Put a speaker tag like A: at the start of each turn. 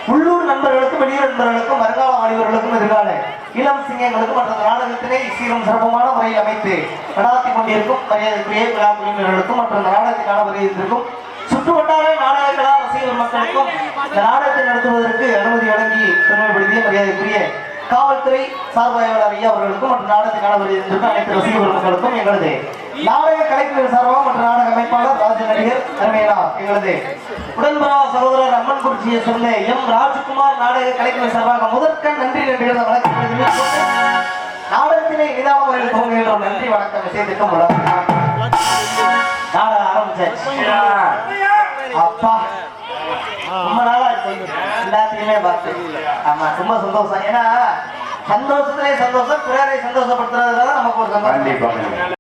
A: உள்ளூர் நண்பர்களுக்கும் வெளியூர் நண்பர்களுக்கும் வருங்கால வாலிபர்களுக்கும் எதிர்கால இளம் சிங்கங்களுக்கும் மற்ற நாடகத்தினை சீரும் சிறப்புமான முறையில் அமைத்து நடாத்தி கொண்டிருக்கும் மரியாதைக்குரிய விழா குழுவினர்களுக்கும் மற்ற நாடகத்திற்கான வருகிறதுக்கும் சுற்றுவட்டார நாடக கலா ரசிகர் மக்களுக்கும் இந்த நாடகத்தை நடத்துவதற்கு அனுமதி வழங்கி பெருமைப்படுத்திய மரியாதைக்குரிய காவல்துறை சார்பாளர் ஐயா அவர்களுக்கும் மற்ற நாடகத்திற்கான வருகிறதுக்கும் அனைத்து ரசிகர் மக்களுக்கும் எங்களது நாடக கலைஞர் சார்பாக மற்ற நாடக அமைப்பாளர் ராஜ நடிகர் அருமையா எங்களது உடன்பரா சகோதரர் அம்மன் குறிச்சியை சொன்ன எம் ராஜ்குமார் நாடக கலைஞர் சார்பாக முதற்கண் நன்றி நன்றிகள் வணக்கம் நாடகத்தினை இனிதாக முறையில் துவங்குகின்றோம். நன்றி வணக்கம். விஷயத்திற்கும் இனிமே பார்த்து. ஆமா ரொம்ப சந்தோஷம். ஏன்னா சந்தோஷத்திலே சந்தோஷம், பிறரை சந்தோஷப்படுத்துறதுல தான் நமக்கு ஒரு சந்தோஷம்.